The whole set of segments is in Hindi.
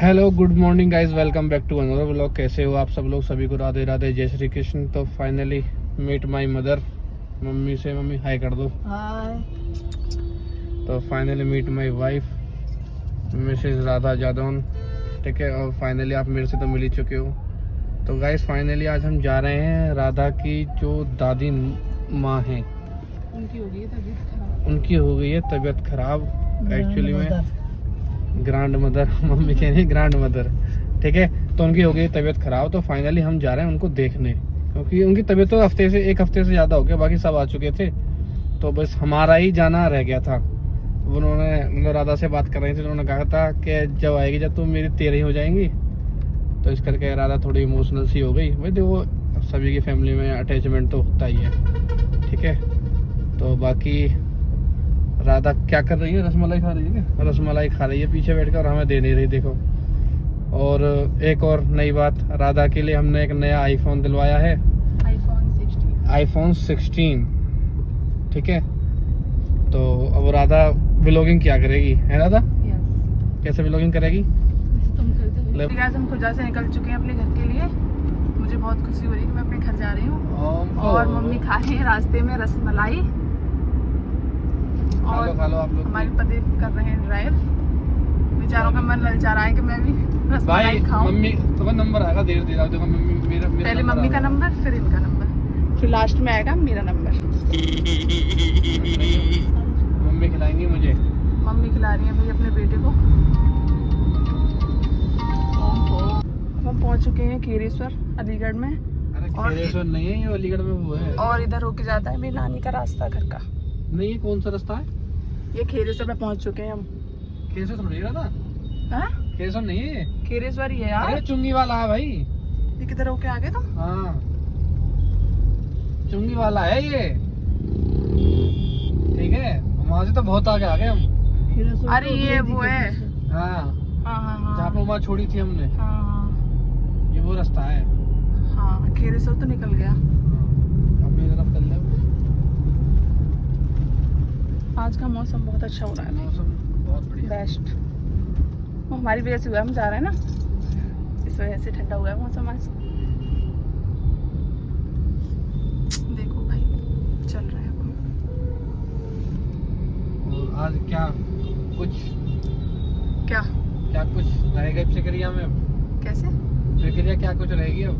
Hello good morning guys, welcome back to another vlog. कैसे हो आप सब लोग? सभी को राधे राधे, जय श्री कृष्ण। तो finally meet my mother. Mummy से मम्मी हाय कर दो। हाय। तो finally meet my wife Mrs Radha Jadaun. ठीक है, और फाइनली आप मेरे से तो मिल ही चुके हो। तो गाइज फाइनली आज हम जा रहे हैं राधा की जो दादी माँ हैं, उनकी हो गई है तबीयत खराब। उनकी हो गई है तबीयत खराब। एक्चुअली में ग्रैंड मदर मम्मी कह रही है ग्रैंड मदर। ठीक है, तो उनकी हो गई तबीयत खराब। तो फाइनली हम जा रहे हैं उनको देखने, क्योंकि उनकी तबीयत तो एक हफ्ते से ज्यादा हो गया, बाकी सब आ चुके थे। तो बस हमारा ही जाना रह गया था। उन्होंने मतलब राधा से बात कर रही थी, उन्होंने कहा था कि जब आएगी जब तुम मेरी 13 हो जाएंगी। तो इस करके राधा थोड़ी इमोशनल सी हो गई। भाई देखो, सभी की फैमिली में अटैचमेंट तो होता ही है। ठीक है, तो बाकी राधा क्या कर रही है? रसमलाई खा रही है क्या? रसमलाई खा रही है पीछे बैठकर, और हमें दे नहीं रही। देखो, और एक और नई बात, राधा के लिए हमने एक नया आईफोन दिलवाया है, आईफोन 16। ठीक है, तो अब राधा व्लॉगिंग क्या करेगी, है राधा? कैसे व्लॉगिंग करेगी? गाइस, हम खुजा से निकल चुके हैं अपने घर के लिए। मुझे बहुत खुशी हो रही है कि मैं अपने घर जा रही हूँ। और मम्मी खा रही है रास्ते में रसमलाई, और खा लो आप लोग। हमारे पति कर रहे हैं ड्राइव। बेचारों का मन ललचा रहा है कि मैं भी रसमलाई खाऊं। मम्मी तुम्हारा नंबर आएगा, देर देखो मम्मी मेरा पहले मम्मी का नंबर, फिर इनका नंबर, फिर लास्ट में आएगा मेरा नंबर। मम्मी खिलाएंगी मुझे। मम्मी खिला रही है भाई अपने बेटे को। हम पहुंच चुके हैं खेरेश्वर अलीगढ़ में। अरे खेरेश्वर नहीं है, ये अलीगढ़ में वो है। और इधर होके जाता है मेरी नानी का रास्ता घर का। नहीं, ये कौन सा रास्ता है? ये खेरेश्वर में पहुंच चुके हैं हम। खेरेश्वर थोड़ी है राधा, हाँ? खेरेश्वर नहीं है, खेरेश्वर ही है यार। अरे चुंगी वाला है भाई। ये किधर होके आ गए तुम? हाँ, चुंगी वाला है ये। ठीक है, वहाँ से तो बहुत आगे आ गए हम। अरे ये वो है। हाँ हाँ हाँ हाँ, जहाँ पे वहाँ छोड़ी थी हमने, हाँ ये वो रास्ता है। हाँ, खेरेश्वर तो निकल गया। अपनी तरफ कर ले। आज का मौसम बहुत अच्छा हो रहा है, मौसम बहुत बढ़िया, बेस्ट। वो हमारी वजह से हुआ, हम जा रहे हैं ना, इस वजह से ठंडा हुआ है मौसम आज। देखो भाई, चल रहे हैं हम। और आज क्या कुछ क्या कुछ रहेगा प्रक्रिया में? कैसे प्रक्रिया क्या कुछ रहेगी अब?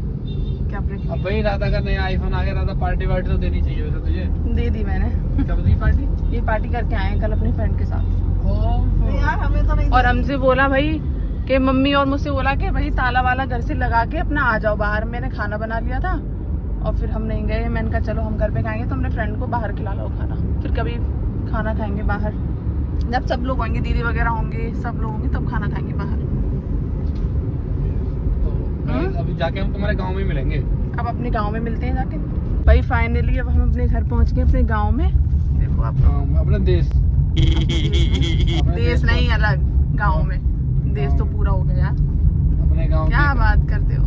क्या ब्रेक? अब भाई राधा का नया आईफोन आ गया, राधा पार्टी वार्टी तो देनी चाहिए वैसे तुझे। दे दी मैंने। कब दी पार्टी? ये पार्टी करके आए हैं कल अपनी फ्रेंड के साथ। यार हमें तो नहीं। और हमसे बोला भाई कि मम्मी और मुझसे बोला कि भाई ताला वाला घर से लगा के अपना आ जाओ बाहर। मैंने खाना बना लिया था और फिर हम नहीं गए। मैंने कहा चलो हम घर पे खाएंगे, तो अपने फ्रेंड को बाहर खिला लो खाना, फिर कभी खाना खाएंगे बाहर। जब सब लोग होंगे, दीदी वगैरह होंगे, सब लोग होंगे, तब खाना खाएंगे बाहर। तो अभी जाके हम तुम्हारे गांव में मिलेंगे। अब अपने गांव में मिलते हैं जाके। भाई फाइनली अब हम अपने घर पहुंच गए, अपने गांव में। देखो आप, अपने देश देश नहीं, अलग गांव में। देश तो पूरा हो गया यार। अपने गांव क्या बात करते हो,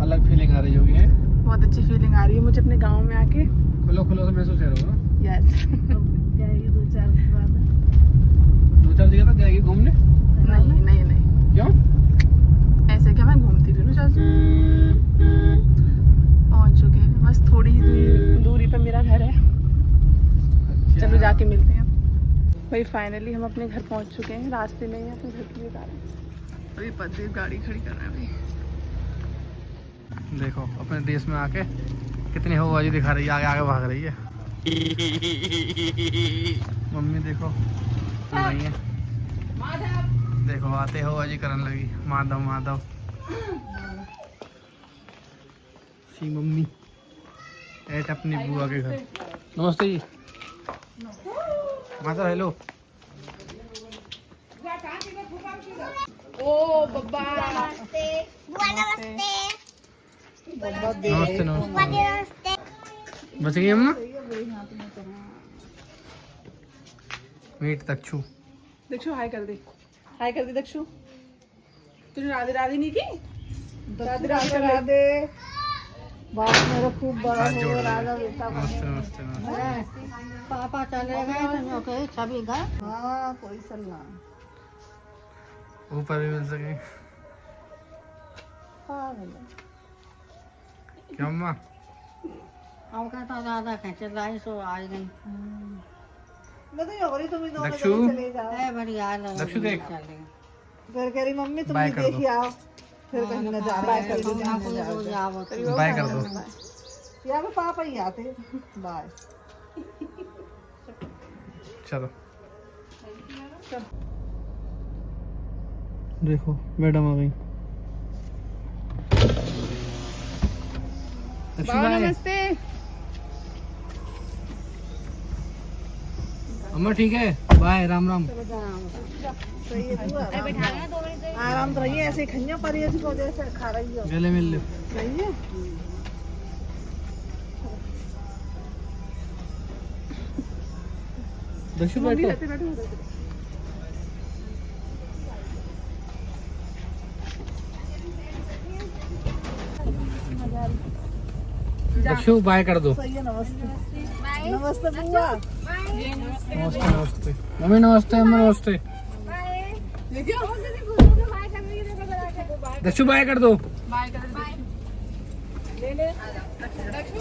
अलग फीलिंग आ रही होगी है? बहुत अच्छी फीलिंग आ रही है मुझे अपने गांव में आके। खुलो से महसूस कर रहा हूँ। यस। दो चार जगह तक जाएगी घूमने? नहीं नहीं नहीं, क्यों? ऐसे क्या मैं घूमती फिरूं चाचू। पहुंच चुके हैं, बस थोड़ी ही दूरी पे मेरा घर है। चलो जाके मिलते हैं। भाई फाइनली हम अपने घर पहुंच चुके हैं। रास्ते में ही अपने घर के लिए जा रहे हैं। अभी पति गाड़ी खड़ी कर रहे हैं भाई। देखो अपने देश में आके कितनी हवाबाजी दिखा रही है, आगे आगे भाग रही है। मम्मी देखो नहीं है, देखो आते हवाबाजी करने लगी। माधव माधव सी मम्मी एट अपनी बुआ के घर। नमस्ते जी। माता हेलो। ओ बब्बा, नमस्ते बुआ, नमस्ते नमस्ते। बच गई अम्मा? मीट दक्षु। दक्षु हाय कर दे, हाय कर दे दक्षु। तुझे राधे राधे नहीं की? राधे राधे। बाप मेरा खूब बड़ा हाथ जोड़ हो रहे राधा हैं। बेटा नमस्ते नमस्ते नमस्ते। पापा चले गए तो ओके छवि गए। हाँ कोई सलाह ऊपर भी मिल सके। हाँ भैया क्या अम्मा? हम कहता ज्यादा खींचे लाई सो आज नहीं मैं तो योगरी तुम दोनों दक्षु? चले जाओ है बढ़िया लगा दक्षु देख। फिर कह रही मम्मी तुम बाय भी कर दो। देख ही आओ फिर कहीं न जा रहा है रोज आओ तो बाय कर दो। या फिर पापा ही आते बाय चलो देखो मैडम आ गई। नमस्ते। अम्मा ठीक है, बाय, राम राम। सही है पूरा आराम तो रही है ऐसे खन्या पर ऐसी वजह से खा रही हो गले मिल लो। सही है दक्षु बैठो। दक्षु बाय कर दो। सही है नमस्ते नमस्ते बुआ नमस्ते नमस्ते मम्मी, नमस्ते अम्मा, नमस्ते। दक्षु बाय कर दो। बाय कर दे। ले ले दक्षु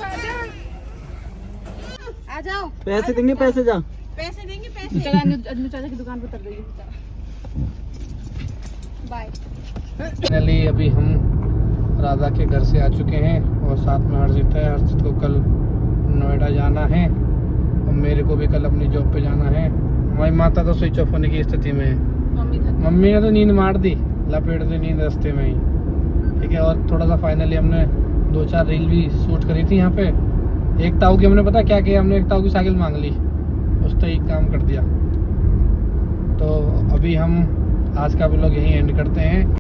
आ जाओ। पैसे देंगे पैसे जा पैसे देंगे पैसे। चला अन्नू चाचा की दुकान पर उतर देगी। बाय। फाइनली अभी हम राधा के घर से आ चुके हैं और साथ में हर्षित है। हर्षित को कल नोएडा जाना है और मेरे को भी कल अपनी जॉब पे जाना है। हमारी माता तो स्विच ऑफ होने की स्थिति में है। मम्मी ने तो नींद मार दी, लपेट दी नींद रास्ते में ही। ठीक है, और थोड़ा सा फाइनली हमने 2-4 रील भी शूट करी थी यहाँ पे। एक ताऊ की हमने पता क्या किया, हमने एक ताऊ की साइकिल मांग ली, उस तो एक काम कर दिया। तो अभी हम आज का व्लॉग यहीं एंड करते हैं।